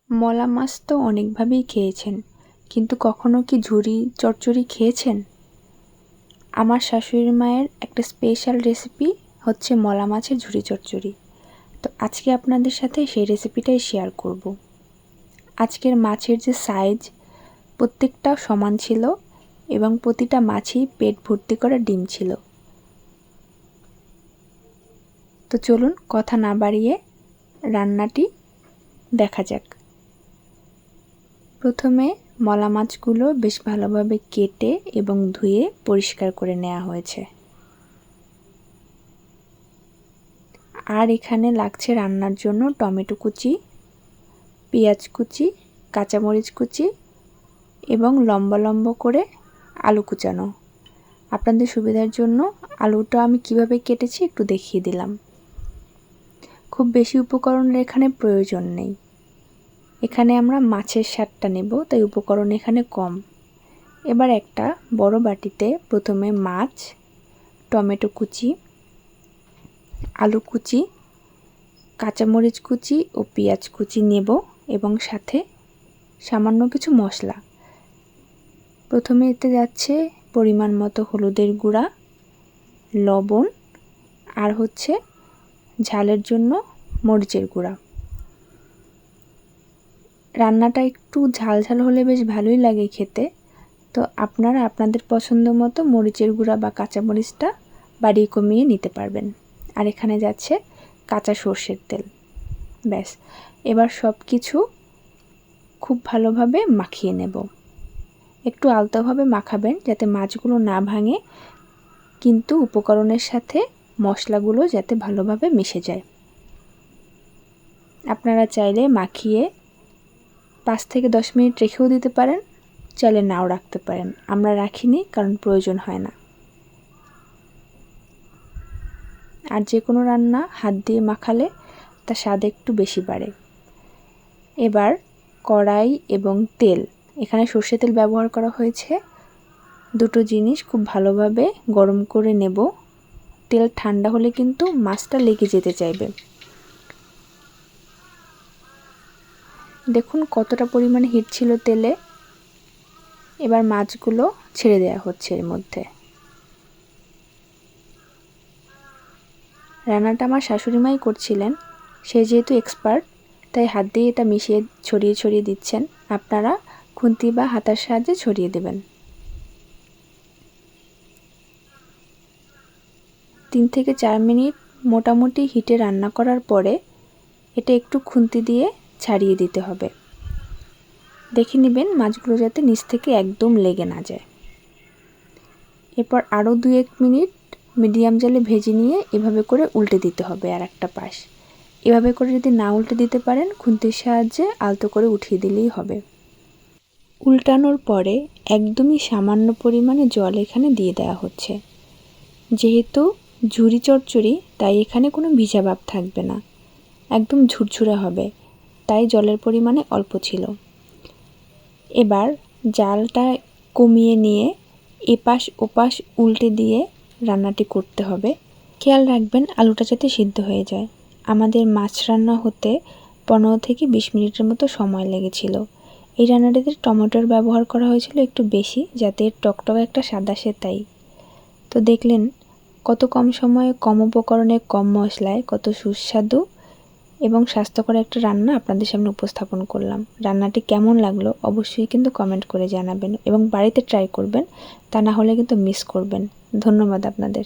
মলা মাছ তো অনেকভাবেই খেয়েছেন, কিন্তু কখনো কি ঝুরি চচ্চড়ি খেয়েছেন? আমার শাশুড়ি মায়ের একটা স্পেশাল রেসিপি হচ্ছে মলা মাছের ঝুরি চচ্চড়ি। তো আজকে আপনাদের সাথে সেই রেসিপিটাই শেয়ার করব। আজকের মাছের যে সাইজ প্রত্যেকটা সমান ছিল এবং প্রতিটা মাছই পেট ভর্তি করা ডিম ছিল। তো চলুন কথা না বাড়িয়ে রান্নাটি দেখা যাক। প্রথমে মলা মাছগুলো বেশ ভালোভাবে কেটে এবং ধুয়ে পরিষ্কার করে নেওয়া হয়েছে। আর এখানে লাগছে রান্নার জন্য টমেটো কুচি, পেঁয়াজ কুচি, কাঁচামরিচ কুচি এবং লম্বা লম্বা করে আলু কুচানো। আপনাদের সুবিধার জন্য আলুটা আমি কিভাবে কেটেছি একটু দেখিয়ে দিলাম। খুব বেশি উপকরণের এখানে প্রয়োজন নেই। এখানে আমরা মাছের স্বাদটা নেব, তাই উপকরণ এখানে কম। এবার একটা বড় বাটিতে প্রথমে মাছ, টমেটো কুচি, আলু কুচি, কাঁচামরিচ কুচি ও পেঁয়াজ কুচি নেব এবং সাথে সামান্য কিছু মশলা। প্রথমে এতে যাচ্ছে পরিমাণ মতো হলুদের গুঁড়া, লবণ আর হচ্ছে ঝালের জন্য মরিচের গুঁড়া। রান্নাটা একটু ঝাল ঝাল হলে বেশ ভালোই লাগে খেতে, তো আপনারা আপনাদের পছন্দ মতো মরিচের গুঁড়া বা কাঁচামরিচটা বাড়িয়ে কমিয়ে নিতে পারবেন। আর এখানে যাচ্ছে কাঁচা সর্ষের তেল। ব্যাস, এবার সব কিছু খুব ভালোভাবে মাখিয়ে নেব। একটু আলতোভাবে মাখাবেন যাতে মাছগুলো না ভাঙে, কিন্তু উপকরণের সাথে মশলাগুলো যাতে ভালোভাবে মিশে যায়। আপনারা চাইলে মাখিয়ে 5 থেকে 10 মিনিট রেখেও দিতে পারেন, চাইলে নাও রাখতে পারেন। আমরা রাখিনি কারণ প্রয়োজন হয় না। আর যে কোনো রান্না হাত দিয়ে মাখালে তার স্বাদ একটু বেশি বাড়ে। এবার কড়াই এবং তেল, এখানে সর্ষে তেল ব্যবহার করা হয়েছে। দুটো জিনিস খুব ভালোভাবে গরম করে নেব। তেল ঠান্ডা হলে কিন্তু মাছটা লেগে যেতে চাইবে। দেখুন কতটা পরিমাণে হিট ছিল তেলে। এবার মাছগুলো ছেড়ে দেওয়া হচ্ছে এর মধ্যে। রান্নাটা আমার শাশুড়ি মাই করছিলেন, সে যেহেতু এক্সপার্ট তাই হাত দিয়ে এটা মিশিয়ে ছড়িয়ে ছড়িয়ে দিচ্ছেন। আপনারা খুন্তি বা হাতার সাহায্যে ছড়িয়ে দেবেন। 3 থেকে 4 মিনিট মোটামুটি হিটে রান্না করার পরে এটা একটু খুন্তি দিয়ে ছাড়িয়ে দিতে হবে। দেখে নেবেন মাছগুলো যাতে নিচ থেকে একদম লেগে না যায়। এরপর আরও 2-1 মিনিট মিডিয়াম জালে ভেজে নিয়ে এভাবে করে উল্টে দিতে হবে আর একটা পাশ। এভাবে করে যদি না উল্টে দিতে পারেন খুন্তির সাহায্যে আলতো করে উঠিয়ে দিলেই হবে। উল্টানোর পরে একদমই সামান্য পরিমাণে জল এখানে দিয়ে দেওয়া হচ্ছে। যেহেতু ঝুরি চচ্চড়ি তাই এখানে কোনো ভিজা ভাব থাকবে না, একদম ঝুরঝুরে হবে, তাই জলের পরিমাণে অল্প ছিল। এবার জালটা কমিয়ে নিয়ে এপাশ ওপাশ উল্টে দিয়ে রান্নাটি করতে হবে। খেয়াল রাখবেন আলুটা যাতে সিদ্ধ হয়ে যায়। আমাদের মাছ রান্না হতে 15 থেকে 20 মিনিটের মতো সময় লেগেছিল। এই রান্নাটিতে টমেটোর ব্যবহার করা হয়েছিল একটু বেশি, যাতে টকটকে একটা স্বাদ আসে তাই। তো দেখলেন কত কম সময়ে, কম উপকরণে, কম মশলায় কত সুস্বাদু এবং স্বাস্থ্যকর একটা রান্না আপনাদের সামনে উপস্থাপন করলাম। রান্নাটি কেমন লাগলো অবশ্যই কিন্তু কমেন্ট করে জানাবেন এবং বাড়িতে ট্রাই করবেন, তা না হলে কিন্তু মিস করবেন। ধন্যবাদ আপনাদের।